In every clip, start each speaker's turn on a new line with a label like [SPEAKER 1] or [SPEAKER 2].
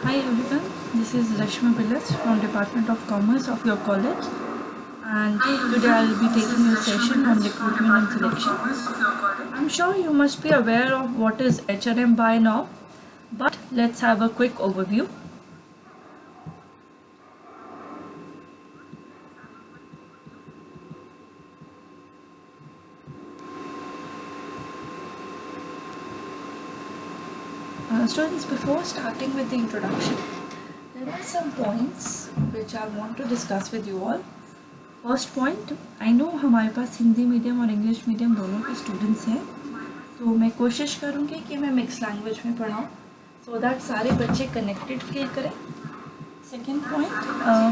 [SPEAKER 1] Hi everyone, this is Rashmi Billas from Department of Commerce of your college, and today I will be taking your session on recruitment and selection. I'm sure you must be aware of what is HRM by now, but let's have a quick overview. Students, before starting with the introduction, there are some points which I want to discuss with you all. First point, I know हमारे पास Hindi medium और English medium दोनों के students हैं, तो मैं कोशिश करूँगी कि मैं मिक्स लैंग्वेज में पढ़ाऊँ सो दैट सारे बच्चे कनेक्टेड फील करें. सेकेंड पॉइंट,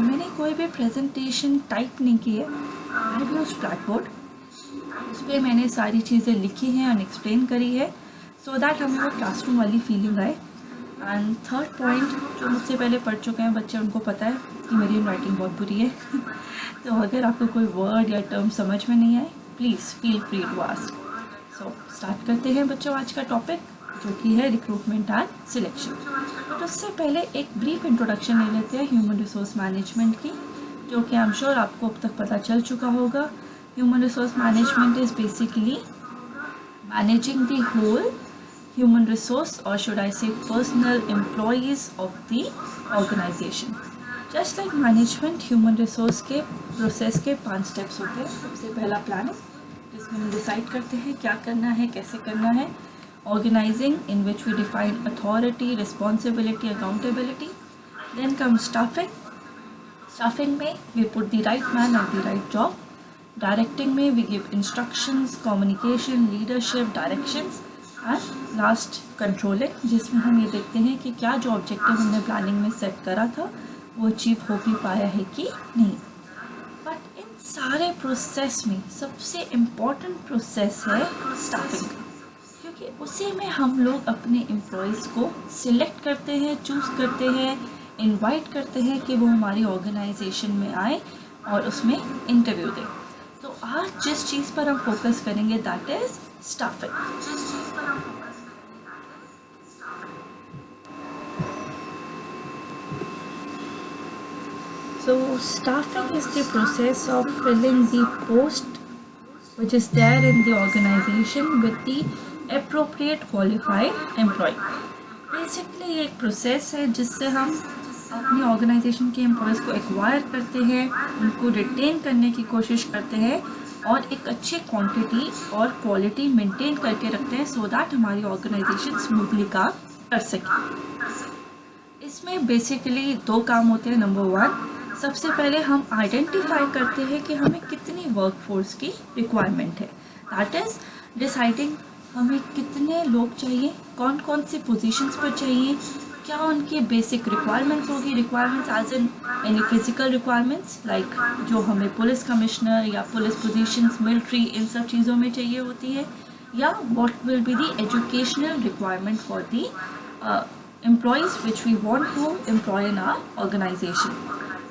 [SPEAKER 1] मैंने कोई भी प्रेजेंटेशन टाइप नहीं की है. I have used black board. उस पर मैंने सारी चीज़ें लिखी हैं और एक्सप्लेन करी है सो दैट हमें वो क्लासरूम वाली फीलिंग आए. एंड थर्ड पॉइंट, जो मुझसे पहले पढ़ चुके हैं बच्चे, उनको पता है कि मेरी राइटिंग बहुत बुरी है. तो अगर आपको कोई वर्ड या टर्म समझ में नहीं आए, please feel free to ask. So start करते हैं बच्चों आज का टॉपिक, जो कि है रिक्रूटमेंट एंड सिलेक्शन. बट उससे पहले एक ब्रीफ इंट्रोडक्शन ले लेते हैं ह्यूमन रिसोर्स मैनेजमेंट की, जो कि आई एम श्योर आपको अब तक पता चल चुका होगा. Human resource management is basically managing the whole human resource, or should I say personal employees of the organization. Just like management, human resource के प्रोसेस के 5 स्टेप्स होते हैं. सबसे पहला प्लानिंग, जिसमें हम डिसाइड करते हैं क्या करना है, कैसे करना है. Organising, in which we define authority, responsibility, accountability. Then come staffing. Staffing में we put the right man at the right job. Directing में we give instructions, communication, leadership, directions. And last controlling, जिसमें हम ये देखते हैं कि क्या जो ऑब्जेक्टिव हमने प्लानिंग में सेट करा था वो अचीव हो भी पाया है कि नहीं. बट इन सारे प्रोसेस में सबसे इम्पॉर्टेंट प्रोसेस है स्टाफिंग, क्योंकि उसी में हम लोग अपने एम्प्लॉयज़ को सिलेक्ट करते हैं, चूज़ करते हैं, इनवाइट करते हैं कि वो हमारी ऑर्गेनाइजेशन में आए और उसमें इंटरव्यू दें. तो आज जिस चीज़ पर हम फोकस करेंगे that is staffing. So staffing is the process of filling the post which is there in the organization with the appropriate qualified employee. Basically ये एक प्रोसेस है जिससे हम अपनी ऑर्गेनाइजेशन के एम्प्लॉयज़ को एक्वायर करते हैं, उनको रिटेन करने की कोशिश करते हैं और एक अच्छी क्वांटिटी और क्वालिटी मेंटेन करके रखते हैं सो दैट हमारी ऑर्गेनाइजेशन स्मूथली काम कर सके. इसमें बेसिकली 2 काम होते हैं. नंबर 1, सबसे पहले हम आइडेंटिफाई करते हैं कि हमें कितनी वर्कफोर्स की रिक्वायरमेंट है. दैट इज़ डिसाइडिंग हमें कितने लोग चाहिए, कौन कौन सी पोजीशंस पर चाहिए, क्या उनकी बेसिक रिक्वायरमेंट्स होगी. Requirements as in any physical requirements like जो हमें पुलिस कमिश्नर या पुलिस पोजीशंस, मिलिट्री, इन सब चीज़ों में चाहिए होती है. या what will be the educational requirement for the employees which we want to employ in our organization.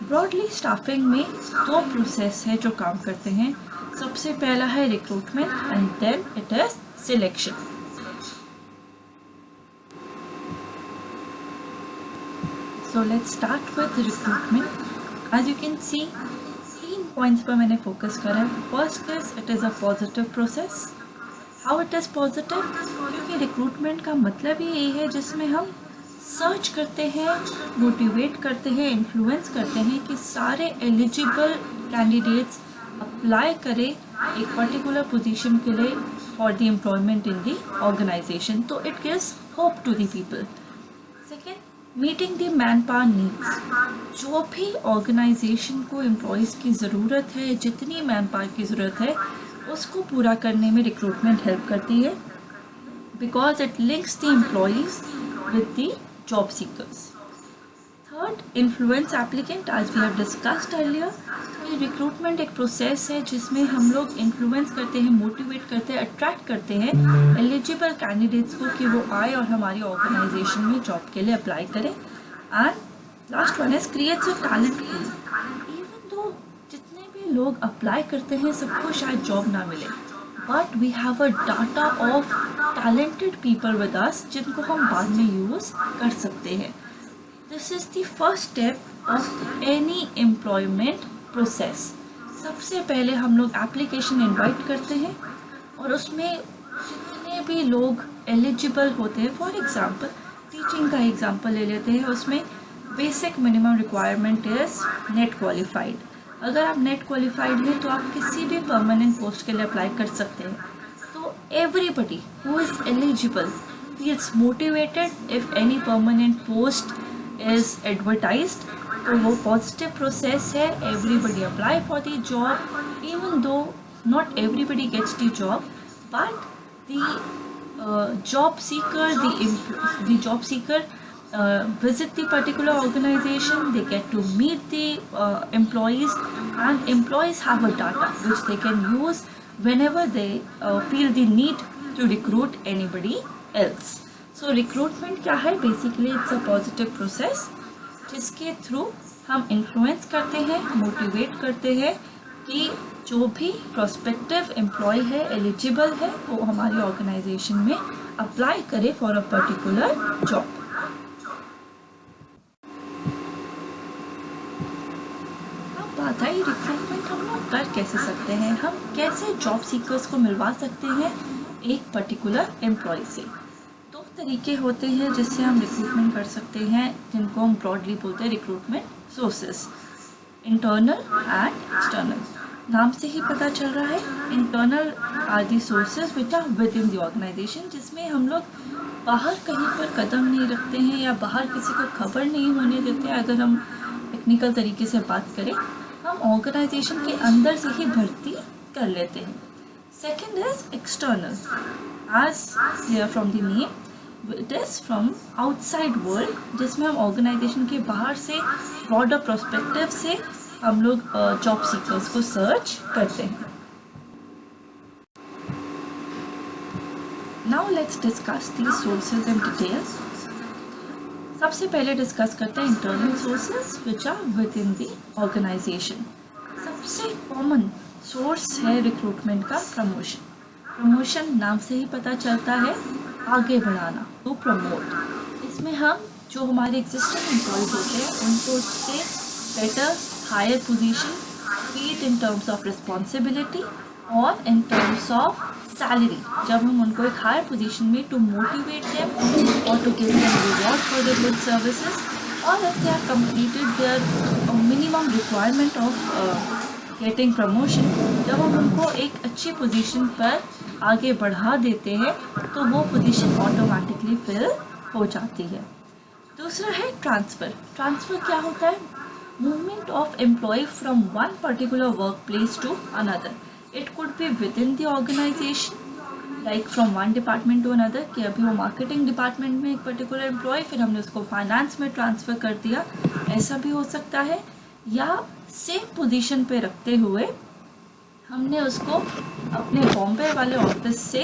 [SPEAKER 1] Broadly staffing में 2 प्रोसेस है जो काम करते हैं. सबसे पहला है recruitment and then it is selection. So let's start with recruitment. As you can see 3 points पर मैंने फोकस करा है. First is it is a positive process. How it is positive? क्योंकि रिक्रूटमेंट का मतलब ही यही है जिसमें हम सर्च करते हैं, मोटिवेट करते हैं, इन्फ्लुएंस करते हैं कि सारे एलिजिबल कैंडिडेट्स अप्लाई करें एक पर्टिकुलर पोजीशन के लिए for the employment in the organisation. तो it gives hope to the people. Second, meeting the man power needs. जो भी ऑर्गेनाइजेशन को एम्प्लॉयज़ की ज़रूरत है, जितनी मैन पावर की ज़रूरत है, उसको पूरा करने में रिक्रूटमेंट हेल्प करती है because it links the employees with the job seekers. Third, influence applicant. As we have discussed earlier, कि रिक्रूटमेंट एक प्रोसेस है जिसमें हम लोग इन्फ्लुएंस करते हैं, मोटिवेट करते हैं, अट्रैक्ट करते हैं एलिजिबल कैंडिडेट्स को कि वो आए और हमारी ऑर्गेनाइजेशन में जॉब के लिए अप्लाई करें. And last one is creates a talent pool. Even though जितने भी लोग अप्लाई करते हैं सबको शायद जॉब ना मिले, but we have a data of talented people with us जिनको हम बाद में यूज़ कर सकते हैं. This is the first step of any employment process. सबसे पहले हम लोग एप्लीकेशन इनवाइट करते हैं और उसमें जितने भी लोग एलिजिबल होते हैं, फॉर एग्ज़ाम्पल टीचिंग का एग्ज़ाम्पल ले लेते हैं, उसमें basic minimum requirement is net qualified. अगर आप नेट क्वालिफाइड हैं तो आप किसी भी परमानेंट पोस्ट के लिए अप्लाई कर सकते हैं। तो everybody who is eligible feels motivated if any permanent post is advertised। तो वो पॉजिटिव प्रोसेस है, everybody apply for the job, even though not everybody gets the job, but the job seeker, the job seeker visit the particular organization, they get to meet the employees, and employees have a data which they can use whenever they feel the need to recruit anybody else। So recruitment क्या है? Basically it's a positive process जिसके through हम influence करते हैं, motivate करते हैं कि जो भी प्रोस्पेक्टिव एम्प्लॉय है, एलिजिबल है, वो हमारी ऑर्गेनाइजेशन में अप्लाई करे फॉर अ पर्टिकुलर जॉब। अब बात आई रिक्रूटमेंट हम लोग कर कैसे सकते हैं, हम कैसे जॉब सीकर्स को मिलवा सकते हैं एक पर्टिकुलर एम्प्लॉय से। दो तरीके होते हैं जिससे हम रिक्रूटमेंट कर सकते हैं, जिनको हम ब्रॉडली बोलते हैं recruitment sources, internal and external. नाम से ही पता चल रहा है, internal are the sources which are within the organization, जिसमें हम लोग बाहर कहीं पर कदम नहीं रखते हैं या बाहर किसी को खबर नहीं होने देते हैं। अगर हम टेक्निकल तरीके से बात करें, हम ऑर्गेनाइजेशन के अंदर से ही भर्ती कर लेते हैं। Second is external, as clear from the name, it is from outside world, जिसमें हम ऑर्गेनाइजेशन के बाहर से ब्रॉडर प्रोस्पेक्टिव से हम लोग जॉब सीकर्स को सर्च करते हैं। Now let's discuss the sources in details. सबसे पहले डिस्कस करते हैं internal sources which are within the organisation. सबसे कॉमन सोर्स है रिक्रूटमेंट का प्रमोशन। प्रमोशन नाम से ही पता चलता है आगे बढ़ाना, टू प्रमोट। इसमें हम जो हमारे एग्जिस्टिंग एम्प्लॉयज होते हैं उनको उससे better higher position, feed in terms of responsibility और इन टर्म्स ऑफ सैलरी, जब हम उनको एक हायर पोजीशन में टू मोटिवेट देम और to give them reward for their good services, और if they are completed their minimum requirement of getting promotion, जब हम उनको एक अच्छी पोजीशन पर आगे बढ़ा देते हैं तो वो पोजीशन ऑटोमेटिकली फिल हो जाती है। दूसरा है ट्रांसफ़र। ट्रांसफ़र क्या होता है? Movement of employee from one particular work place to another. It could be within the organisation, like from one department to another, कि अभी वो मार्केटिंग डिपार्टमेंट में एक पर्टिकुलर एम्प्लॉय, फिर हमने उसको फाइनेंस में ट्रांसफ़र कर दिया, ऐसा भी हो सकता है। या सेम पोजीशन पे रखते हुए हमने उसको अपने बॉम्बे वाले ऑफिस से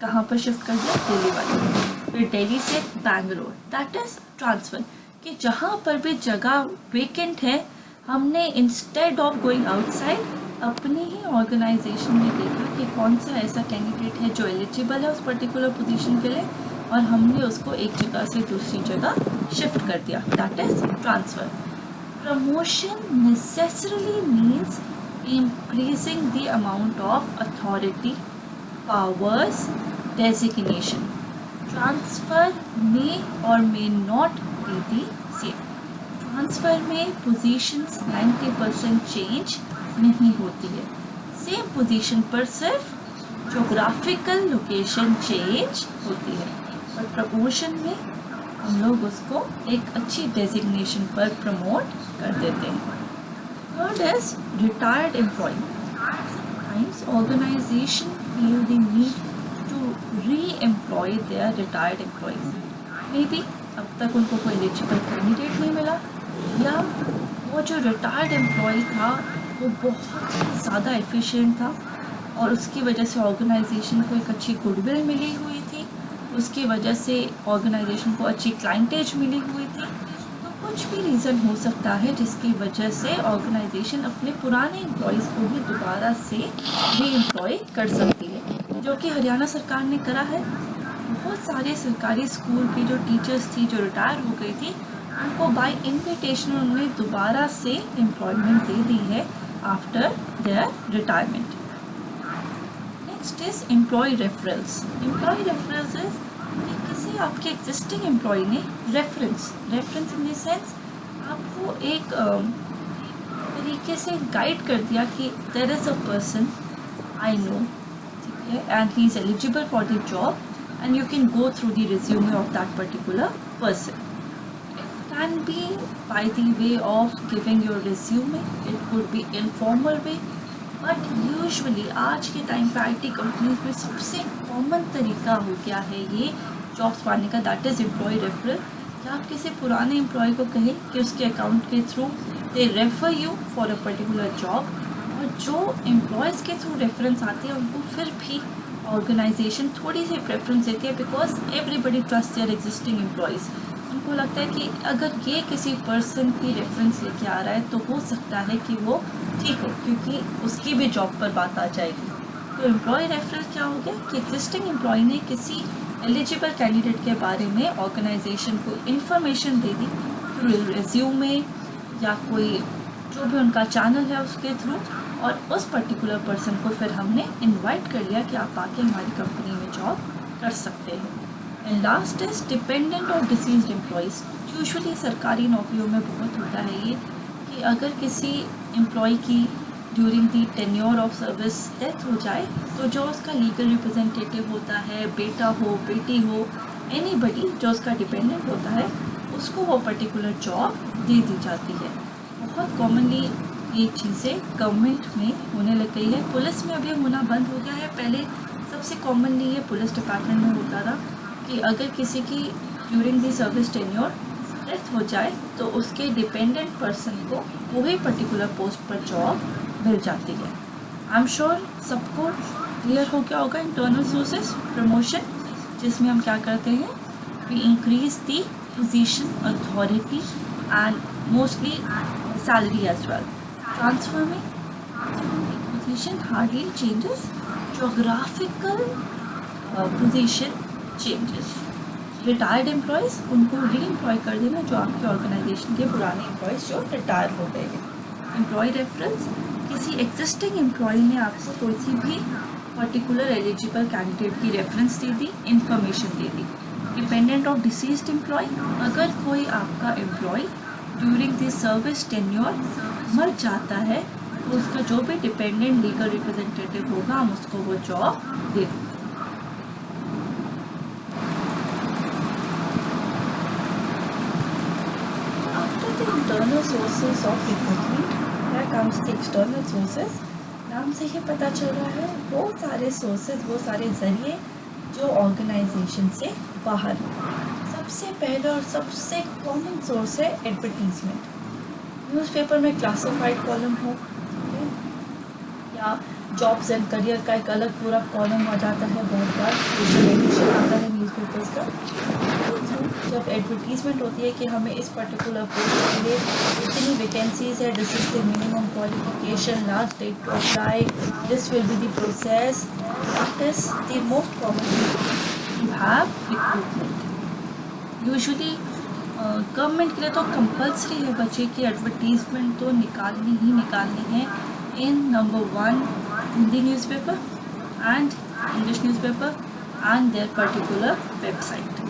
[SPEAKER 1] कहाँ पर शिफ्ट कर दिया? दिल्ली वाले, फिर दिल्ली से बैंगलोर। दैट इज़ ट्रांसफ़र, कि जहाँ पर भी जगह वेकेंट है, हमने इंस्टेड ऑफ गोइंग आउटसाइड अपनी ही ऑर्गेनाइजेशन में देखा कि कौन सा ऐसा कैंडिडेट है जो एलिजिबल है उस पर्टिकुलर पोजीशन के लिए, और हमने उसको एक जगह से दूसरी जगह शिफ्ट कर दिया। That is transfer. Promotion necessarily means increasing the amount of authority, powers, designation. Transfer may or may not be the same. Transfer में positions 90% change नहीं होती है, same position पर सिर्फ geographical location change होती है, और promotion में हम लोग उसको एक अच्छी डेजिग्नेशन पर प्रमोट कर देते हैं। Third is retired employee. Sometimes organisation feel the need to reemploy their retired employees. Maybe अब तक उनको कोई एलिजिबल कैंडिडेट नहीं मिला, या वो जो रिटायर्ड एम्प्लॉय था वो बहुत ही ज़्यादा एफिशिएंट था और उसकी वजह से ऑर्गेनाइजेशन को एक अच्छी गुडविल मिली हुई थी, उसकी वजह से ऑर्गेनाइजेशन को अच्छी क्लाइंटेज मिली हुई थी। तो कुछ भी रीज़न हो सकता है जिसकी वजह से ऑर्गेनाइजेशन अपने पुराने एम्प्लॉयज़ को भी दोबारा से री एम्प्लॉय कर सकती है, जो कि हरियाणा सरकार ने करा है। बहुत सारे सरकारी स्कूल की जो टीचर्स थी जो रिटायर हो गई थी, उनको बाय इनविटेशन उन्होंने दोबारा से एम्प्लॉयमेंट दे दी है after their retirement. Next is employee referrals. Employee referrals is किसी आपके एग्जिस्टिंग एम्प्लॉय ने रेफरेंस इन द सेंस आपको एक तरीके से गाइड कर दिया कि there is a person I know, ठीक है, and he is eligible for the job and you can go through the resume of that particular person. Can be by the way of giving your resume, it could be informal way, but usually आज के time पे IT companies में सबसे common तरीका हो गया है ये जॉब्स पाने का, दैट इज़ एम्प्लॉय रेफरल। कि आप किसी पुराने एम्प्लॉय को कहें कि उसके अकाउंट के through they refer you for a particular job, और जो एम्प्लॉयज़ के थ्रू रेफरेंस आती है उनको फिर भी ऑर्गेनाइजेशन थोड़ी सी प्रेफरेंस देती है, because everybody trust their existing employees. उनको लगता है कि अगर ये किसी पर्सन की रेफरेंस लेके आ रहा है तो हो सकता है कि वो ठीक हो, क्योंकि उसकी भी जॉब पर बात आ जाएगी। तो एम्प्लॉय रेफरल क्या हो गया कि एग्जिस्टिंग एम्प्लॉय ने किसी एलिजिबल कैंडिडेट के बारे में ऑर्गेनाइजेशन को information they the through resume या कोई जो भी उनका चैनल है उसके थ्रू, और उस पर्टिकुलर पर्सन को फिर हमने इन्वाइट कर लिया कि आप आके हमारी कंपनी में जॉब कर सकते हैं। एंड लास्ट इज डिपेंडेंट और डिसीज्ड एम्प्लॉयज़। यूजुअली सरकारी नौकरियों में बहुत होता है ये कि अगर किसी एम्प्लॉय की during the tenure of service death हो जाए तो जो उसका लीगल रिप्रेजेंटेटिव होता है, बेटा हो बेटी हो, एनीबडी जो उसका डिपेंडेंट होता है, उसको वो पर्टिकुलर जॉब दे दी जाती है। बहुत कॉमनली ये चीज़ें गवर्नमेंट में होने लग गई है। पुलिस में अभी होना बंद हो गया है, पहले सबसे कॉमनली ये पुलिस डिपार्टमेंट में होता था कि अगर किसी की during the service tenure death हो जाए तो उसके डिपेंडेंट पर्सन को वही पर्टिकुलर पोस्ट पर जॉब मिल जाती है। आई एम श्योर सबको क्लियर हो गया होगा इंटरनल सोर्सेस प्रमोशन, जिसमें हम क्या करते हैं, we increase the position authority and mostly salary as well. Transfer में position hardly changes, geographical position changes. Retired employees उनको री एम्प्लॉय कर देना, जो आपके ऑर्गेनाइजेशन के पुराने एम्प्लॉयज़ जो रिटायर हो गए हैं। एम्प्लॉय रेफरेंस, किसी एग्जिस्टिंग एम्प्लॉय ने आपको कोई सी भी पर्टिकुलर एलिजिबल कैंडिडेट की रेफरेंस दे दी, इंफॉर्मेशन दे दी। डिपेंडेंट ऑफ डिसीज्ड एम्प्लॉय, अगर कोई आपका employee during the service tenure मर जाता है तो उसका जो भी डिपेंडेंट लीगल रिप्रेजेंटेटिव होगा हम उसको वो जॉब दे दें। Internal sources of recruitment, here comes the external sources। नाम से ही पता चल रहा है वो सारे सोर्सेज, वो सारे ज़रिए जो ऑर्गेनाइजेशन से बाहर। सबसे पहला और सबसे कॉमन सोर्स है एडवर्टीजमेंट। न्यूज़पेपर में क्लासिफाइड कॉलम हो या जॉब्स एंड करियर का एक अलग पूरा कॉलम आ जाता है, बहुत बार एडिशन आता है न्यूज़पेपर्स का। जब एडवर्टीजमेंट होती है कि हमें इस पर्टिकुलर पोस्ट के लिए इतनी वैकेंसीज है, this is the minimum qualification, last date to apply, this will be the process, that is the most common you have recruitment. Usually government के लिए तो कंपल्सरी है बच्चे की एडवर्टीजमेंट तो निकालनी ही निकालनी है in number 1 Hindi newspaper and English newspaper and their particular website.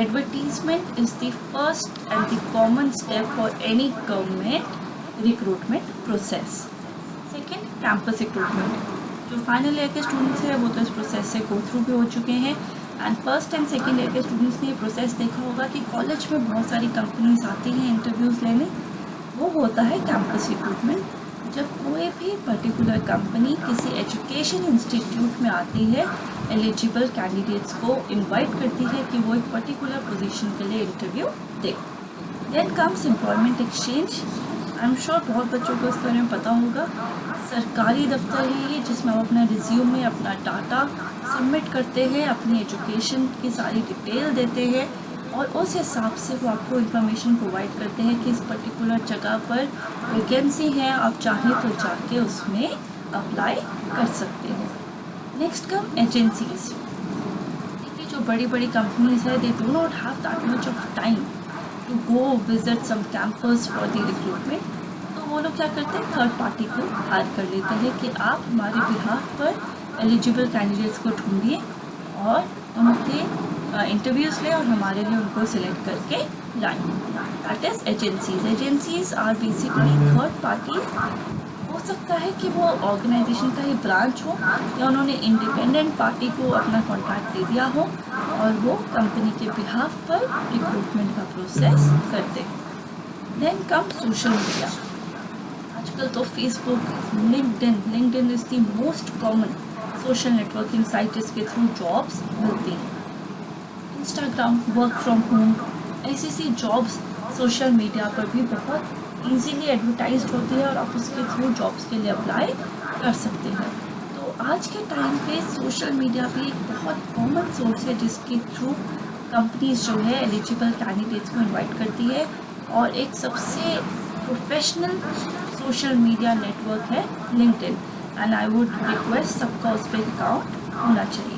[SPEAKER 1] Advertisement is the first and the common step for any government recruitment process. Second, campus recruitment. जो फाइनल ईयर के स्टूडेंट्स हैं वो तो इस प्रोसेस से गो थ्रू भी हो चुके हैं, and first and second year के स्टूडेंट्स ने ये प्रोसेस देखा होगा कि कॉलेज में बहुत सारी कंपनीज आती हैं इंटरव्यूज़ लेने, वो होता है कैंपस रिक्रूटमेंट। जब कोई भी पर्टिकुलर कंपनी किसी एजुकेशन इंस्टीट्यूट में आती है, एलिजिबल कैंडिडेट्स को इनवाइट करती है कि वो एक पर्टिकुलर पोजीशन के लिए इंटरव्यू दे। Then comes employment exchange. I am sure बहुत बच्चों को इस बारे में पता होगा। सरकारी दफ्तर है ये, जिसमें हम अपना रिज्यूमे, अपना डाटा सबमिट करते हैं, अपनी एजुकेशन की सारी डिटेल देते हैं और उस हिसाब से वो आपको इन्फॉर्मेशन प्रोवाइड करते हैं कि इस पर्टिकुलर जगह पर वैकेंसी है, आप चाहें तो जाके उसमें अप्लाई कर सकते हैं। Next come agencies. देखिए जो बड़ी बड़ी कंपनीज है, they do not have that much of time to go visit some campus for the recruitment, तो वो लोग क्या करते हैं, थर्ड पार्टी को हायर कर लेते हैं कि आप हमारे बिहाफ पर एलिजिबल कैंडिडेट्स को ढूंढिए और उनके इंटरव्यूज़ लें और हमारे लिए उनको सिलेक्ट करके लाएं. That is agencies. Agencies are basically third parties. हो सकता है कि वो ऑर्गेनाइजेशन का ही ब्रांच हो या उन्होंने इंडिपेंडेंट पार्टी को अपना कॉन्ट्रैक्ट दे दिया हो और वो कंपनी के बिहाफ पर रिक्रूटमेंट का प्रोसेस करते हैं. Then come social media. आजकल तो Facebook, LinkedIn is the most common social networking site जिसके थ्रू जॉब्स मिलती हैं. इंस्टाग्राम, वर्क फ्रॉम होम, ऐसी जॉब्स सोशल मीडिया पर भी बहुत ईजीली एडवर्टाइज होती है और आप उसके थ्रू जॉब्स के लिए अप्लाई कर सकते हैं. तो आज के टाइम पे सोशल मीडिया भी एक बहुत कॉमन सोर्स है जिसके थ्रू कंपनीज जो है एलिजिबल कैंडिडेट्स को इनवाइट करती है और एक सबसे प्रोफेशनल सोशल मीडिया नेटवर्क है LinkedIn. And I would request सबका उस पर अकाउंट होना चाहिए.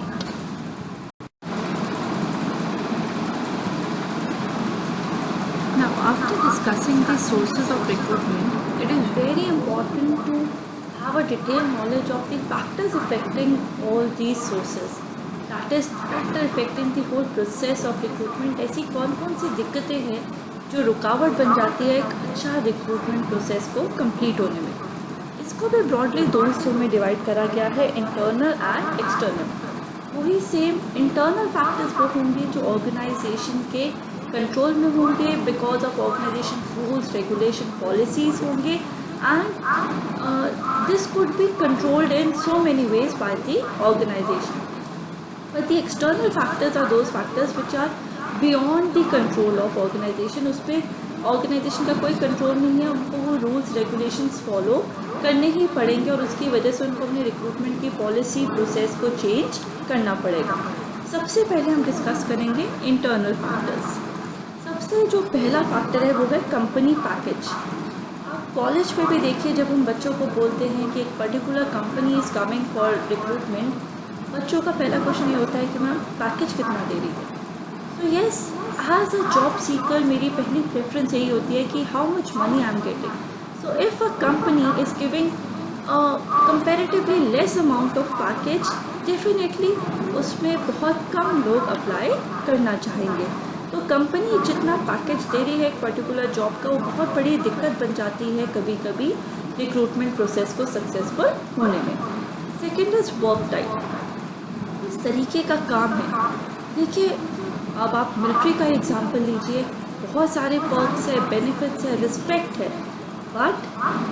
[SPEAKER 1] Now, after discussing the sources of recruitment, it is very important to have a detailed knowledge of the factors affecting all these sources. That is, factor affecting the whole process of recruitment. ऐसी कौन कौन सी दिक्कतें हैं जो रुकावट बन जाती है एक अच्छा रिक्रूटमेंट प्रोसेस को कंप्लीट होने में. इसको भी ब्रॉडली दो हिस्सों में डिवाइड करा गया है, इंटरनल एंड एक्सटर्नल. वही सेम इंटरनल फैक्टर्स वो होंगे जो ऑर्गेनाइजेशन के कंट्रोल में होंगे because of organisation rules, regulation, policies होंगे and this could be controlled in so many ways by the organisation. But the external factors are those factors which are beyond the control of organisation. उस पर organisation का कोई control नहीं है, उनको वो rules regulations follow करने ही पड़ेंगे और उसकी वजह से उनको अपने रिक्रूटमेंट की पॉलिसी प्रोसेस को चेंज करना पड़ेगा. सबसे पहले हम डिस्कस करेंगे इंटरनल फैक्टर्स. सबसे जो पहला फैक्टर है वो है कंपनी पैकेज. आप कॉलेज में भी देखिए, जब हम बच्चों को बोलते हैं कि एक particular company is coming for recruitment, बच्चों का पहला क्वेश्चन ये होता है कि मैम पैकेज कितना दे रही है. तो yes, as a job seeker मेरी पहली प्रेफरेंस यही होती है कि how much money I am getting. So if a company is giving comparatively less amount of package, definitely उसमें बहुत कम लोग अप्लाई करना चाहेंगे. तो कंपनी जितना पैकेज दे रही है एक पर्टिकुलर जॉब का, वो बहुत बड़ी दिक्कत बन जाती है कभी कभी रिक्रूटमेंट प्रोसेस को सक्सेसफुल होने में. Second is work type. इस तरीके का काम है. देखिए, अब आप मिलिट्री का एग्जांपल लीजिए, बहुत सारे पर्क्स है, बेनिफिट्स है, रिस्पेक्ट है, but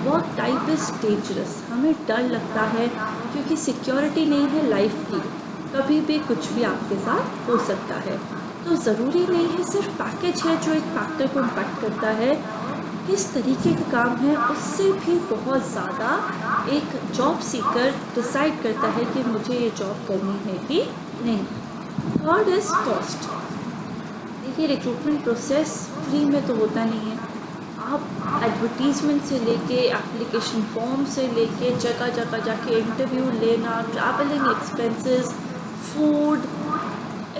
[SPEAKER 1] work type is dangerous. हमें डर लगता है क्योंकि सिक्योरिटी नहीं है लाइफ की, कभी भी कुछ भी आपके साथ हो सकता है. तो ज़रूरी नहीं है सिर्फ पैकेज है जो एक फैक्टर को इम्पैक्ट करता है. किस तरीके का काम है उससे भी बहुत ज़्यादा एक जॉब सीकर डिसाइड करता है कि मुझे ये जॉब करनी है कि नहीं. Third is cost. देखिए, रिक्रूटमेंट प्रोसेस फ्री में तो होता नहीं है. आप एडवर्टीज़मेंट से लेके एप्लीकेशन फॉर्म से लेके जगह जगह जाके इंटरव्यू लेना, ट्रैवलिंग एक्सपेंसेस, फूड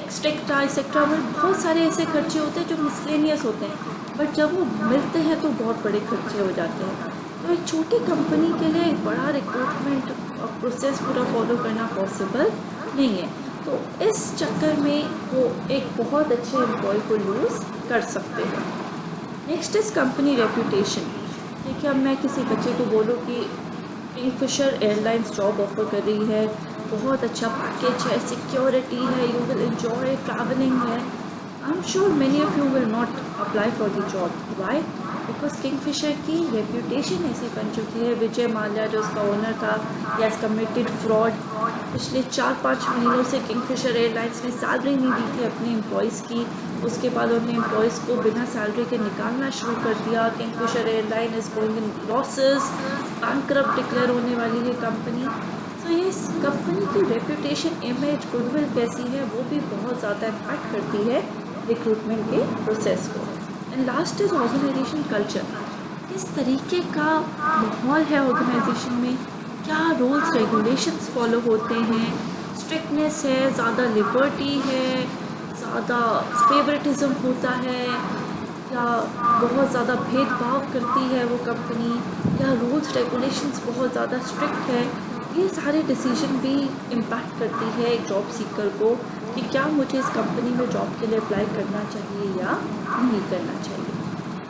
[SPEAKER 1] एक्सेट्रा में बहुत सारे ऐसे खर्चे होते हैं जो मिसलेनियस होते हैं, बट जब वो मिलते हैं तो बहुत बड़े खर्चे हो जाते हैं. तो एक छोटी कंपनी के लिए एक बड़ा रिक्रूटमेंट प्रोसेस पूरा फॉलो करना पॉसिबल नहीं है. तो इस चक्कर में वो एक बहुत अच्छे एम्प्लॉय को लूज़ कर सकते हैं. Next is company reputation. देखिए, अब मैं किसी बच्चे को बोलूँ कि किंगफिशर एयरलाइंस जॉब ऑफर कर रही है, बहुत अच्छा पैकेज है, सिक्योरिटी है, यू विल एंजॉय ट्रैवलिंग है, I am sure many of you will not apply for the job. Why? Because Kingfisher की रेप्यूटेशन ऐसी बन चुकी है. विजय माल्या जो उसका ओनर था, ही हैज़ कमिटेड फ्रॉड. पिछले 4-5 महीनों से किंगफिशर एयरलाइंस ने सैलरी नहीं दी थी अपने एम्प्लॉयज़ की. उसके बाद उन्होंने एम्प्लॉयज़ को बिना सैलरी के निकालना शुरू कर दिया. Kingfisher airline is going in losses, bankrupt declare होने वाली है कंपनी. तो ये कंपनी की रेपुटेशन, इमेज, गुडविल कैसी है वो भी बहुत ज़्यादा इम्पैक्ट करती है रिक्रूटमेंट के प्रोसेस को. And last is organisation culture. किस तरीके का माहौल है ऑर्गेनाइजेशन में, क्या रूल्स रेगुलेशंस फॉलो होते हैं, स्ट्रिक्टनेस है, ज़्यादा लिबर्टी है, ज़्यादा फेवरेटिज़म होता है, या बहुत ज़्यादा भेदभाव करती है वो कंपनी, या रूल्स रेगुलेशंस बहुत ज़्यादा स्ट्रिक्ट है, ये सारे डिसीजन भी इम्पैक्ट करती है एक जॉब सीकर को कि क्या मुझे इस कंपनी में जॉब के लिए अप्लाई करना चाहिए या नहीं करना चाहिए।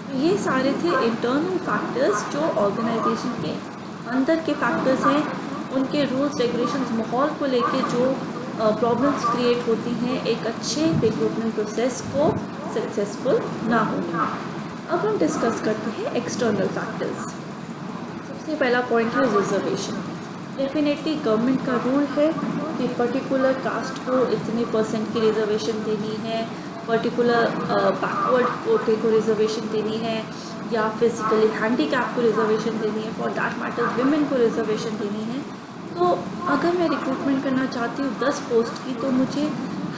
[SPEAKER 1] तो ये सारे थे इंटरनल फैक्टर्स जो ऑर्गेनाइजेशन के अंदर के फैक्टर्स हैं, उनके रूल्स रेगुलेशंस, माहौल को लेके जो प्रॉब्लम्स क्रिएट होती हैं एक अच्छे रिक्रूटमेंट प्रोसेस को सक्सेसफुल ना होने में। अब हम डिस्कस करते हैं एक्सटर्नल फैक्टर्स। सबसे पहला पॉइंट है रिजर्वेशन। डेफिनेटली गवर्नमेंट का रूल है कि पर्टिकुलर कास्ट को इतने % की रिजर्वेशन देनी है, पर्टिकुलर बैकवर्ड कोटे को रिजर्वेशन देनी है, या फिजिकली हैंडीकैप को रिजर्वेशन देनी है, फॉर दैट मैटर विमेन को रिजर्वेशन देनी है। तो अगर मैं रिक्रूटमेंट करना चाहती हूँ 10 पोस्ट की, तो मुझे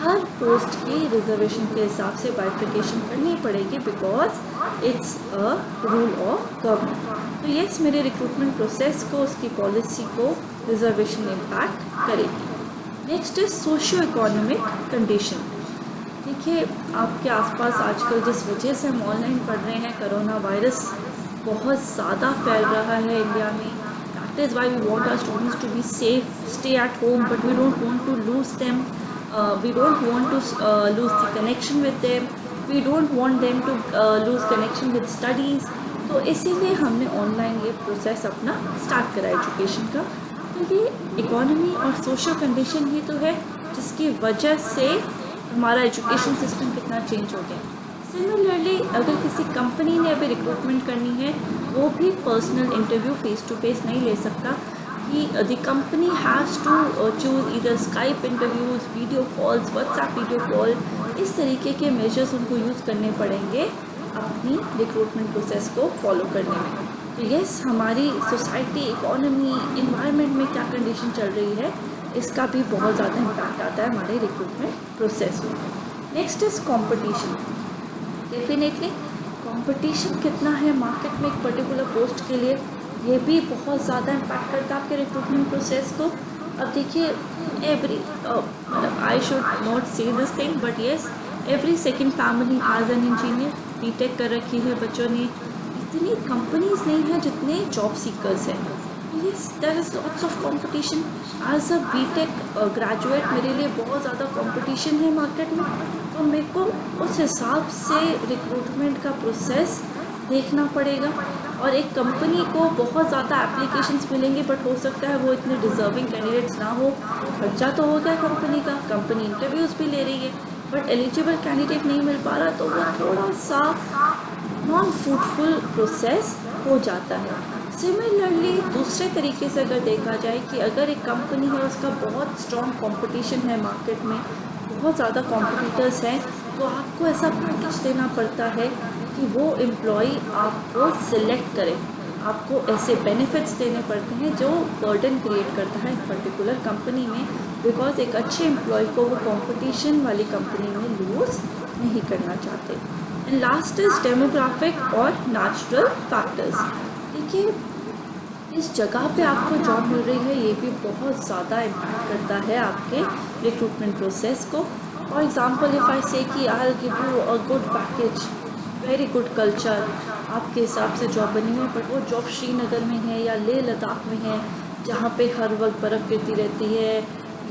[SPEAKER 1] हर पोस्ट की रिजर्वेशन के हिसाब से बाइफिकेशन करनी पड़ेगी, because it's a rule of government. तो येस, मेरे रिक्रूटमेंट प्रोसेस को, उसकी पॉलिसी को रिजर्वेशन इम्पैक्ट करेगी। Next is socio economic condition. देखिए, आपके आसपास आजकल जिस वजह से हम ऑनलाइन पढ़ रहे हैं, कोरोना वायरस बहुत ज़्यादा फैल रहा है इंडिया में। That is why we want our students to be safe, stay at home, but we don't want to lose them, we don't want to lose the connection with them, we don't want them to lose connection with studies. तो इसीलिए हमने online ये process अपना start करा education का। तो ये economy और सोशल कंडीशन ही तो है जिसकी वजह से हमारा एजुकेशन सिस्टम कितना चेंज हो गया। सिमिलरली, अगर किसी कंपनी ने अभी रिक्रूटमेंट करनी है, वो भी personal interview face to face नहीं ले सकता, कि the company has to choose either Skype interviews, video calls, WhatsApp video call, इस तरीके के मेजर्स उनको यूज़ करने पड़ेंगे अपनी रिक्रूटमेंट प्रोसेस को फॉलो करने में। तो येस, हमारी सोसाइटी, इकोनॉमी, इन्वायरमेंट में क्या कंडीशन चल रही है, इसका भी बहुत ज़्यादा इम्पैक्ट आता है हमारे रिक्रूटमेंट प्रोसेस में। Next is competition. Definitely competition कितना है मार्केट में एक पर्टिकुलर पोस्ट के लिए, ये भी बहुत ज़्यादा इम्पैक्ट करता है आपके रिक्रूटमेंट प्रोसेस को। अब देखिए, every I should not say this thing, but yes, every second family has an engineer. BTech कर रखी है बच्चों ने, इतनी कंपनीज नहीं है जितने जॉब सीकर्स हैं। Yes, there is lots of competition. As a BTech graduate मेरे लिए बहुत ज़्यादा कंपटीशन है मार्केट में, तो मेरे को उस हिसाब से रिक्रूटमेंट का प्रोसेस देखना पड़ेगा। और एक कंपनी को बहुत ज़्यादा एप्लीकेशंस मिलेंगे, बट हो सकता है वो इतने डिज़र्विंग कैंडिडेट्स ना हो। खर्चा तो हो गया कंपनी का, कंपनी इंटरव्यूज़ भी ले रही है, बट एलिजिबल कैंडिडेट नहीं मिल पा रहा, तो वो थोड़ा सा नॉन फ्रूटफुल प्रोसेस हो जाता है। सिमिलरली, दूसरे तरीके से अगर देखा जाए कि अगर एक कंपनी है, उसका बहुत स्ट्रॉन्ग कंपटीशन है मार्केट में, बहुत ज़्यादा कॉम्पिटिटर्स हैं, तो आपको ऐसा पैकेज देना पड़ता है कि वो एम्प्लॉई आपको सिलेक्ट करे। आपको ऐसे बेनिफिट्स देने पड़ते हैं जो बर्डन क्रिएट करता है एक पर्टिकुलर कंपनी में, बिकॉज एक अच्छे एम्प्लॉय को वो कंपटीशन वाली कंपनी में लूज़ नहीं करना चाहते। एंड लास्ट इज डेमोग्राफिक और नेचुरल फैक्टर्स। देखिए, इस जगह पे आपको जॉब मिल रही है, ये भी बहुत ज़्यादा इम्पैक्ट करता है आपके रिक्रूटमेंट प्रोसेस को। फॉर एग्ज़ाम्पल, इफ़ आई से कि I will give you a good package, very good culture, आपके हिसाब से जॉब बनी हुई है, बट वो जॉब श्रीनगर में है या लेह लद्दाख में है, जहाँ पे हर वक्त बर्फ़ गिरती रहती है,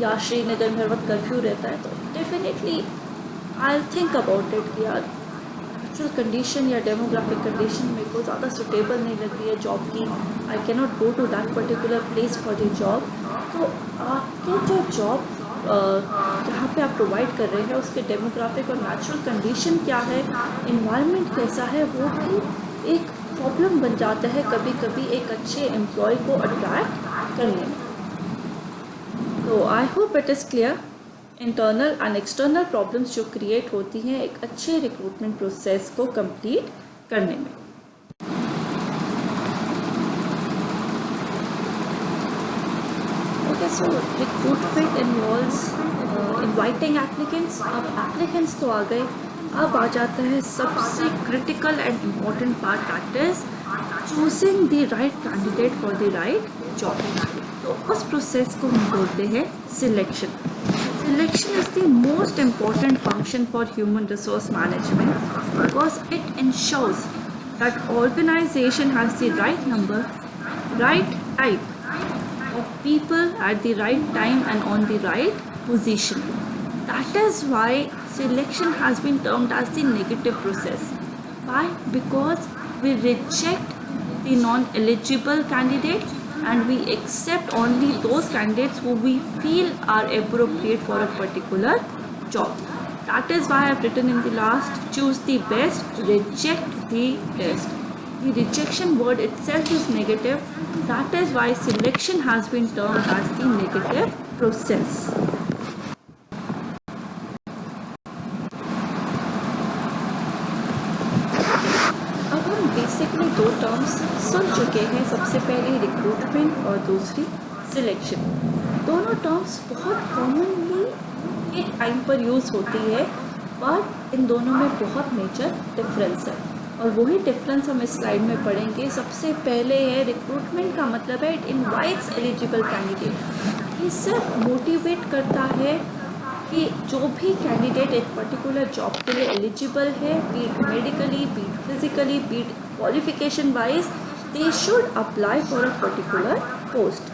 [SPEAKER 1] या श्रीनगर में हर वक्त कर्फ्यू रहता है, तो definitely I will think about it कि यार नेचुरल कंडीशन या डेमोग्राफिक कंडीशन मेरे को ज़्यादा सुटेबल नहीं लगती है जॉब की, I can not go to that particular place for the job. तो आपके जो जॉब जहाँ पे आप प्रोवाइड कर रहे हैं, उसके डेमोग्राफिक और नेचुरल कंडीशन क्या है, इन्वायरमेंट कैसा है, वो भी एक प्रॉब्लम बन जाता है कभी कभी एक अच्छे एम्प्लॉय को अट्रैक्ट करने में। तो I hope it is clear internal and external problems जो क्रिएट होती हैं एक अच्छे रिक्रूटमेंट प्रोसेस को कंप्लीट करने में। ओके, सो रिक्रूटमेंट इन्वॉल्व्स इनवाइटिंग एप्लीकेंट्स। अब एप्लीकेंट्स तो आ गए, अब आ जाता है सबसे critical and important part, that is choosing the right candidate for the right job. तो उस प्रोसेस को हम बोलते हैं selection. Selection is the most important function for human resource management because it ensures that organization has the right number, right type of people at the right time and on the right position. That is why selection has been termed as the negative process. Why? Because we reject the non-eligible candidate and we accept only those candidates who we feel are appropriate for a particular job. That is why I have written in the last, choose the best, reject the best. The rejection word itself is negative. That is why selection has been termed as the negative process. अब हम basically दो terms सुन चुके हैं, सबसे पहले recruitment और दूसरी selection. दोनों टर्म्स बहुत कॉमनली एक टाइम पर यूज़ होती है, बट इन दोनों में बहुत मेजर डिफरेंस है और वही डिफरेंस हम इस स्लाइड में पढ़ेंगे। सबसे पहले है रिक्रूटमेंट का मतलब है इट इनवाइट्स एलिजिबल कैंडिडेट। ये सिर्फ मोटिवेट करता है कि जो भी कैंडिडेट एक पर्टिकुलर जॉब के लिए एलिजिबल है, be it medically, be it physically, be it qualification wise, they should apply for a particular post.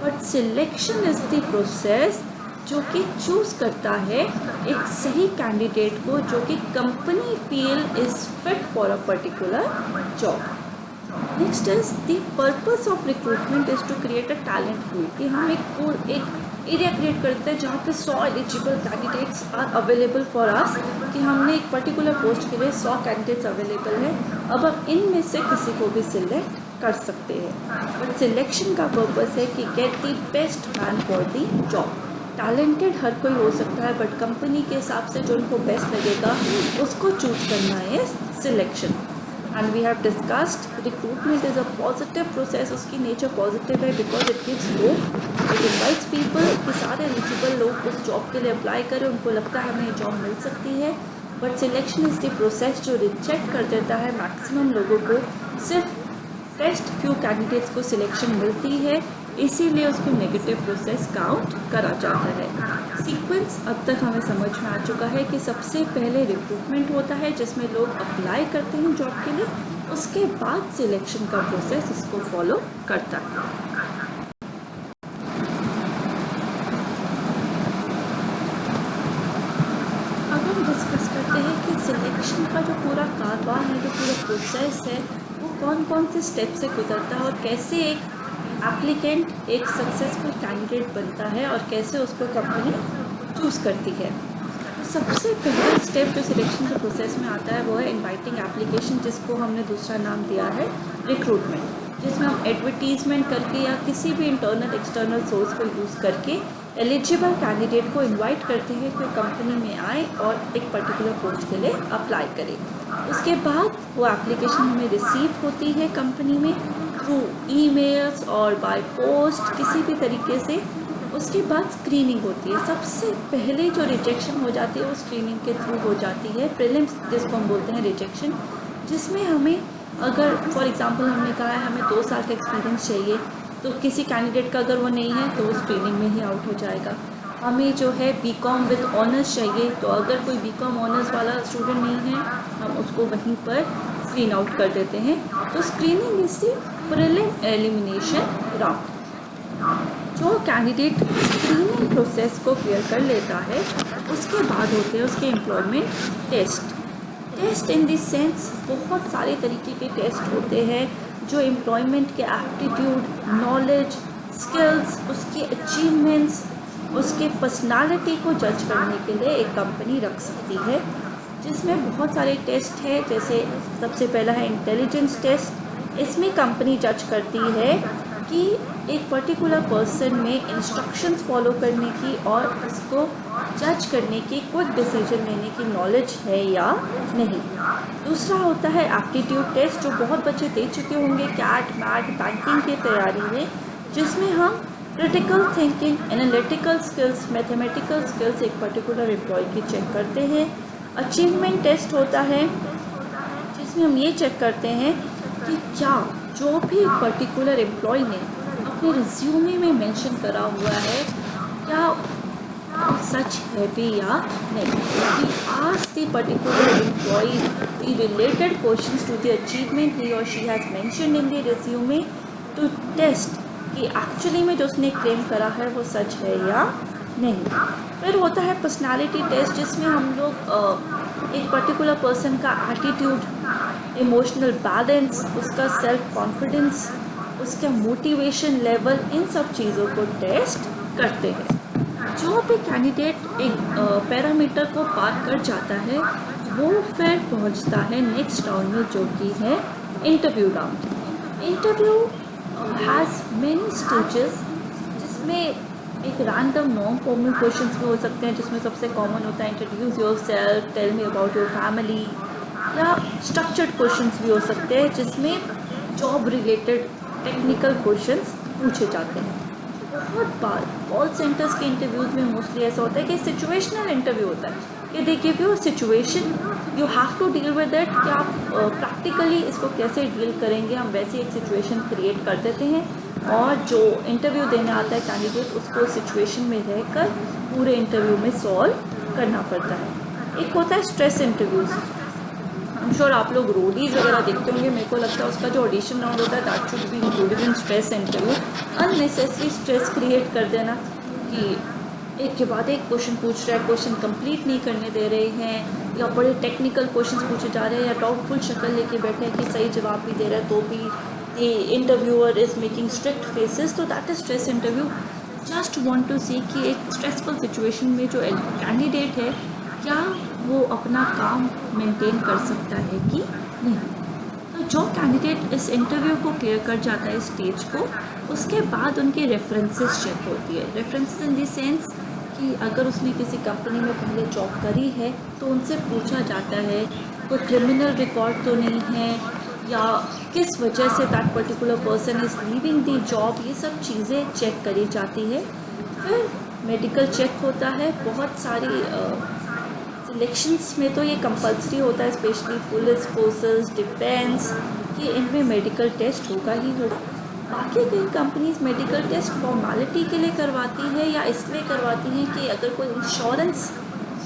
[SPEAKER 1] But selection is the process जो कि चूज़ करता है एक सही कैंडिडेट को जो कि company feel is fit for a particular job. Next is the purpose of recruitment is to create a talent pool, कि हम एक एरिया क्रिएट करते हैं जहाँ पे 100 eligible candidates are available for us, कि हमने एक पर्टिकुलर पोस्ट के लिए 100 कैंडिडेट्स अवेलेबल हैं, अब हम इनमें से किसी को भी सिलेक्ट कर सकते हैं। बट सिलेक्शन का पर्पस है कि get the best man for the job. Talented हर कोई हो सकता है, बट कंपनी के हिसाब से जो उनको बेस्ट लगेगा उसको चूज करना है selection. And we have discussed recruitment is a positive process, उसकी नेचर पॉजिटिव है because it gives hope, it invites people कि सारे एलिजिबल लोग उस जॉब के लिए अप्लाई करें, उनको लगता है हमें जॉब मिल सकती है। But selection is the process जो रिजेक्ट कर देता है मैक्सिमम लोगों को, सिर्फ बेस्ट फ्यू कैंडिडेट्स को सिलेक्शन मिलती है, इसीलिए उसको नेगेटिव प्रोसेस काउंट करा जाता है। सीक्वेंस अब तक हमें समझ में आ चुका है कि सबसे पहले रिक्रूटमेंट होता है जिसमें लोग अप्लाई करते हैं जॉब के लिए, उसके बाद सिलेक्शन का प्रोसेस इसको फॉलो करता है। अब हम डिस्कस करते हैं कि सिलेक्शन का जो पूरा कारवां है, जो पूरा प्रोसेस है, वो कौन कौन से स्टेप से गुजरता है और कैसे एक एप्लीकेंट एक सक्सेसफुल कैंडिडेट बनता है और कैसे उसको कंपनी चूज़ करती है। तो सबसे पहला स्टेप जो सिलेक्शन के प्रोसेस में आता है वो है इनवाइटिंग एप्लीकेशन, जिसको हमने दूसरा नाम दिया है रिक्रूटमेंट, जिसमें हम एडवर्टीजमेंट करके या किसी भी इंटरनल एक्सटर्नल सोर्स को यूज़ करके एलिजिबल कैंडिडेट को इनवाइट करते हैं कि कंपनी में आए और एक पर्टिकुलर पोस्ट के लिए अप्लाई करें। उसके बाद वो एप्लीकेशन हमें रिसीव होती है कंपनी में थ्रू ईमेल्स और बाय पोस्ट, किसी भी तरीके से। उसके बाद स्क्रीनिंग होती है। सबसे पहले जो रिजेक्शन हो जाती है वो स्क्रीनिंग के थ्रू हो जाती है, प्रीलिम्स जिसको हम बोलते हैं रिजेक्शन, जिसमें हमें अगर फॉर एग्जांपल हमने कहा है हमें 2 साल का एक्सपीरियंस चाहिए, तो किसी कैंडिडेट का अगर वो नहीं है तो वो स्क्रीनिंग में ही आउट हो जाएगा। हमें जो है बीकॉम विद ऑनर्स चाहिए, तो अगर कोई बीकॉम ऑनर्स वाला स्टूडेंट नहीं है हम उसको वहीं पर स्क्रीन आउट कर देते हैं। तो screening is the prelim elimination round. जो कैंडिडेट स्क्रीनिंग प्रोसेस को क्लियर कर लेता है उसके बाद होते हैं उसके employment test. Test in this sense बहुत सारे तरीके के टेस्ट होते हैं जो एम्प्लॉयमेंट के एप्टीट्यूड, नॉलेज, स्किल्स, उसके अचीवमेंट्स, उसके पर्सनालिटी को जज करने के लिए एक कंपनी रख सकती है, जिसमें बहुत सारे टेस्ट है। जैसे सबसे पहला है इंटेलिजेंस टेस्ट। इसमें कंपनी जज करती है कि एक पर्टिकुलर पर्सन में इंस्ट्रक्शंस फॉलो करने की और उसको जज करने की, क्विक डिसीजन लेने की नॉलेज है या नहीं। दूसरा होता है एप्टीट्यूड टेस्ट, जो बहुत बच्चे दे चुके होंगे कैट मैट बैंकिंग की तैयारी में, जिसमें हम critical thinking, analytical skills, mathematical skills एक पर्टिकुलर एम्प्लॉय की चेक करते हैं। अचीवमेंट टेस्ट होता है जिसमें हम ये चेक करते हैं कि क्या जो भी एक पर्टिकुलर एम्प्लॉय ने अपने रिज्यूमे में मेंशन करा हुआ है, क्या वो सच है भी या नहीं. We ask the particular employee the related questions to the achievement he or she has mentioned in the resume to test कि एक्चुअली में जो उसने क्लेम करा है वो सच है या नहीं. फिर होता है पर्सनालिटी टेस्ट, जिसमें हम लोग एक पर्टिकुलर पर्सन का एटीट्यूड, इमोशनल बैलेंस, उसका सेल्फ कॉन्फिडेंस, उसका मोटिवेशन लेवल, इन सब चीज़ों को टेस्ट करते हैं. जो भी कैंडिडेट एक पैरामीटर को पार कर जाता है वो फिर पहुंचता है नेक्स्ट राउंड में, जो कि है interview round. Interview has many stages, जिसमें एक रैंडम नॉन फॉर्मल क्वेश्चंस भी हो सकते हैं, जिसमें सबसे कॉमन होता है introduce yourself, tell me about your family, या स्ट्रक्चर्ड क्वेश्चंस भी हो सकते हैं जिसमें जॉब रिलेटेड टेक्निकल क्वेश्चंस पूछे जाते हैं. बहुत बार कॉल सेंटर्स के इंटरव्यूज़ में मोस्टली ऐसा होता है कि सिचुएशनल इंटरव्यू होता है कि they give you a situation, you have to deal with that, कि आप प्रैक्टिकली इसको कैसे डील करेंगे. हम वैसे एक सिचुएशन क्रिएट कर देते हैं और जो इंटरव्यू देने आता है कैंडिडेट, उसको सिचुएशन में रहकर पूरे इंटरव्यू में सॉल्व करना पड़ता है. एक होता है stress interviews. I am sure आप लोग रोडीज़ वगैरह देखते होंगे. मेरे को लगता है उसका जो ऑडिशन राउंड होता है that should be included in stress interview. Unnecessary stress create कर देना कि एक के बाद एक क्वेश्चन पूछ रहा है, क्वेश्चन कंप्लीट नहीं करने दे रहे हैं, या बड़े टेक्निकल क्वेश्चंस पूछे जा रहे हैं, या डाउटफुल शक्ल लेके बैठे हैं कि सही जवाब भी दे रहा है तो भी the interviewer is making strict faces, तो that is stress interview. Just want to see कि एक stressful situation में जो कैंडिडेट है क्या वो अपना काम मेंटेन कर सकता है कि नहीं. तो जो कैंडिडेट इस इंटरव्यू को क्लियर कर जाता है स्टेज को, उसके बाद उनकी रेफरेंसेस चेक होती है. रेफरेंसेस इन द सेंस कि अगर उसने किसी कंपनी में पहले जॉब करी है तो उनसे पूछा जाता है कोई क्रिमिनल रिकॉर्ड तो नहीं है, या किस वजह say that particular person is leaving the job. ये सब चीज़ें चेक करी जाती है. फिर मेडिकल चेक होता है. बहुत सारी सिलेक्शंस में तो ये कंपलसरी होता है, स्पेशली पुलिस फोर्सेस, डिफेंस, कि इनमें मेडिकल टेस्ट होगा ही होगा. बाकी कई कंपनीज मेडिकल टेस्ट फॉर्मेलिटी के लिए करवाती है या इसलिए करवाती हैं कि अगर कोई इंश्योरेंस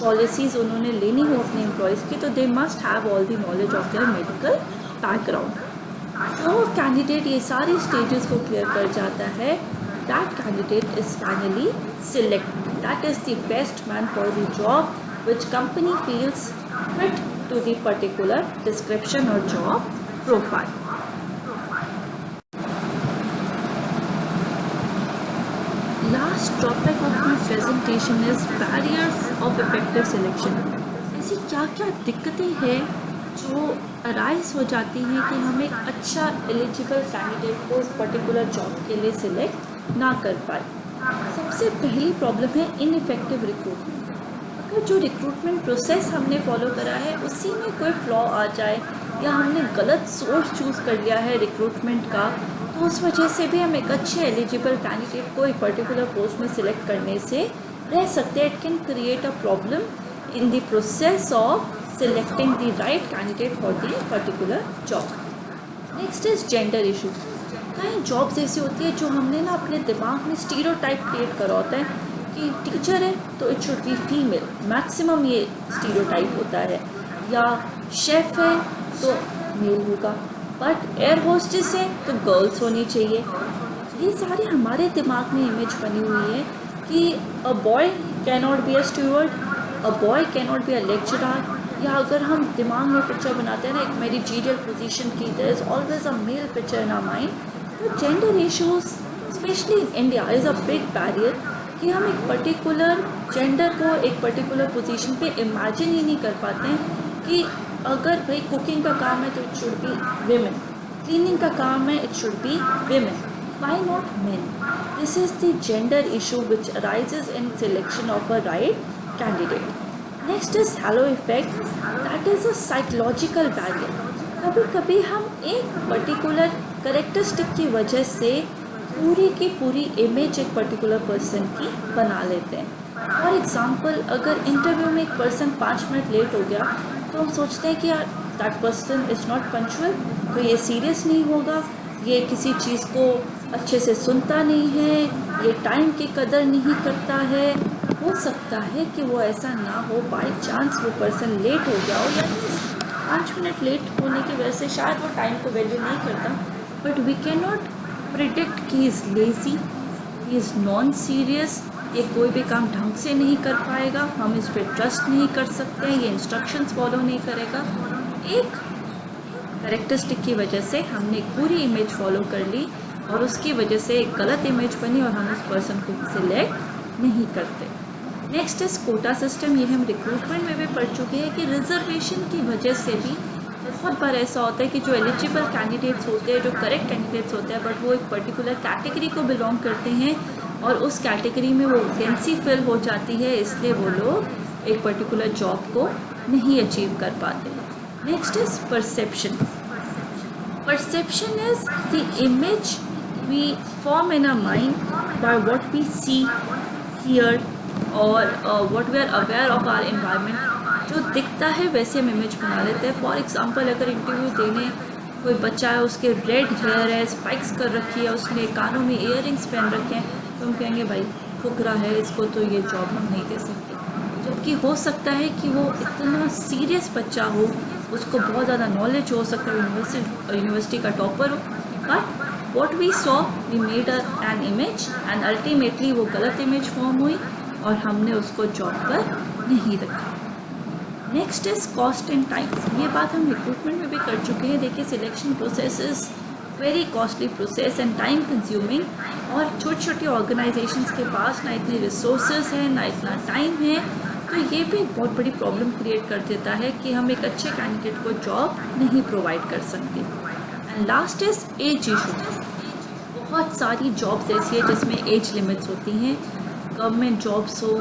[SPEAKER 1] पॉलिसीज़ उन्होंने लेनी हो अपने एम्प्लॉयज़ की तो they must have all the knowledge of their medical background. जो कैंडिडेट ये सारी स्टेजेस को क्लियर कर जाता है, that candidate is finally select. That is the best man for the job which company feels fit to the particular description or job profile. Last topic of my presentation is barriers of effective selection. ऐसी क्या क्या दिक्कतें हैं जो arise हो जाती हैं कि हम एक अच्छा एलिजिबल कैंडिडेट को उस पर्टिकुलर जॉब के लिए सिलेक्ट ना कर पाए. सबसे पहली प्रॉब्लम है इनइफेक्टिव रिक्रूटमेंट. जो रिक्रूटमेंट प्रोसेस हमने फॉलो करा है उसी में कोई फ्लॉ आ जाए, या हमने गलत सोर्स चूज़ कर लिया है रिक्रूटमेंट का, तो उस वजह से भी हम एक अच्छे एलिजिबल कैंडिडेट को एक पर्टिकुलर पोस्ट में सिलेक्ट करने से रह सकते हैं. It can create a problem in the process of selecting the right candidate for the particular job. Next is gender issue. कई जॉब्स ऐसी होती है जो हमने ना अपने दिमाग में स्टीरियोटाइप क्रिएट करा होता है कि टीचर है तो it should be female, maximum ये स्टीरियोटाइप होता है, या शेफ़ है तो मेल होगा, बट एयर होस्टेस है तो गर्ल्स होनी चाहिए. ये सारी हमारे दिमाग में इमेज बनी हुई है कि a boy can not be a steward, a boy can not be a lecturer, या अगर हम दिमाग में पिक्चर बनाते हैं ना एक मैनेजरियल पोजीशन की, there is always a male picture in our mind. तो gender issues specially in India is a big barrier कि हम एक पर्टिकुलर जेंडर को एक पर्टिकुलर पोजीशन पे इमेजिन ही नहीं कर पाते हैं कि अगर भाई कुकिंग का काम है तो it should be women, cleaning का काम है it should be women, why not main. This is the gender issue which arises in selection of a right candidate. Next is hello effect. That is a psychological barrier. कभी कभी हम एक particular characteristic की वजह से पूरी की पूरी इमेज एक पर्टिकुलर पर्सन की बना लेते हैं. फॉर एग्ज़ाम्पल, अगर इंटरव्यू में एक पर्सन 5 मिनट लेट हो गया तो हम सोचते हैं कि यार that person is not punctual, तो ये सीरियस नहीं होगा, ये किसी चीज़ को अच्छे से सुनता नहीं है, ये टाइम की कदर नहीं करता है. हो सकता है कि वो ऐसा ना हो, बाई चांस वो पर्सन लेट हो गया हो, या 5 मिनट लेट होने की वजह से शायद वो टाइम को वैल्यू नहीं करता, but we can not predict कि is lazy, he is non serious, ये कोई भी काम ढंग से नहीं कर पाएगा, हम इस पर ट्रस्ट नहीं कर सकते हैं, ये इंस्ट्रक्शंस फॉलो नहीं करेगा। एक कैरेक्टरिस्टिक की वजह से हमने पूरी इमेज फॉलो कर ली और उसकी वजह से एक गलत इमेज बनी और हम उस पर्सन को सिलेक्ट नहीं करते। नेक्स्ट इस कोटा सिस्टम, ये हम रिक्रूटमेंट में भी पढ़ चुके हैं कि रिजर्वेशन की वजह से भी बहुत बार ऐसा होता है कि जो एलिजिबल कैंडिडेट्स होते हैं, जो करेक्ट कैंडिडेट्स होते हैं, बट वो एक पर्टिकुलर कैटेगरी को बिलोंग करते हैं और उस कैटेगरी में वो वैकेंसी फिल हो जाती है, इसलिए वो लोग एक पर्टिकुलर जॉब को नहीं अचीव कर पाते। Next is perception. Perception is the image we form in our mind by what we see, hear or what we are aware of our environment. जो दिखता है वैसे हम इमेज बना लेते हैं। फॉर एग्जांपल अगर इंटरव्यू देने कोई बच्चा है, उसके रेड हेयर है, स्पाइक्स कर रखी है, उसने कानों में इयररिंग्स पहन रखे हैं, तो हम कहेंगे भाई फुकरा है, इसको तो ये जॉब हम नहीं दे सकते। जबकि हो सकता है कि वो इतना सीरियस बच्चा हो, उसको बहुत ज़्यादा नॉलेज हो सकता है, यूनिवर्सिटी का टॉपर हो, but what we saw we made an image and ultimately वो गलत इमेज फॉर्म हुई और हमने उसको जॉब पर नहीं रखा। Next is cost and time. ये बात हम रिक्रूटमेंट में भी कर चुके हैं। देखिए, selection process is very costly process and time consuming, और छोटी छोटी ऑर्गेनाइजेशंस के पास ना इतने रिसोर्सेज हैं, ना इतना टाइम है, तो ये भी एक बहुत बड़ी प्रॉब्लम क्रिएट कर देता है कि हम एक अच्छे कैंडिडेट को जॉब नहीं प्रोवाइड कर सकते। And last is age issue. बहुत सारी जॉब्स ऐसी है जिसमें एज लिमिट्स होती हैं, गवर्नमेंट जॉब्स हो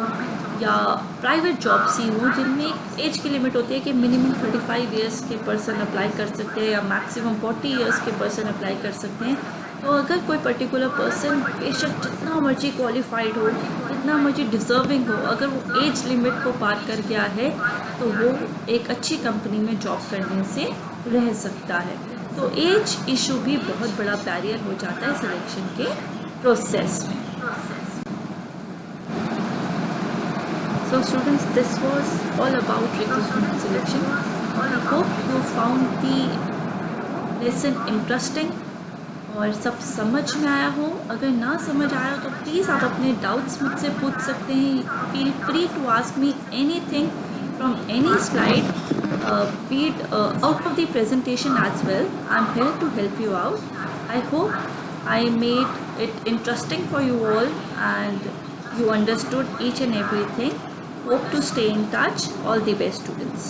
[SPEAKER 1] या प्राइवेट जॉब्स ही हो, जिनमें एक एज की लिमिट होती है कि मिनिमम 35 ईयर्स के पर्सन अप्लाई कर सकते हैं या मैक्सिमम 40 ईयर्स के पर्सन अप्लाई कर सकते हैं। तो अगर कोई पर्टिकुलर पर्सन बेशक जितना मर्जी क्वालिफाइड हो, जितना मर्जी डिज़र्विंग हो, अगर वो एज लिमिट को पार कर गया है तो वो एक अच्छी कंपनी में जॉब करने से रह सकता है। तो एज इशू भी बहुत बड़ा बैरियर हो जाता है सिलेक्शन के प्रोसेस में। So students, this was all about recruitment and selection. I hope you found the lesson interesting और सब समझ में आया हो। अगर ना समझ आया तो प्लीज़ आप अपने डाउट्स मुझसे पूछ सकते हैं। Feel free to ask me anything from any slide, be it out of the presentation as well. I'm here to help you out. I hope I made it interesting for you all and you understood each and everything. Hope to stay in touch. All the best, students.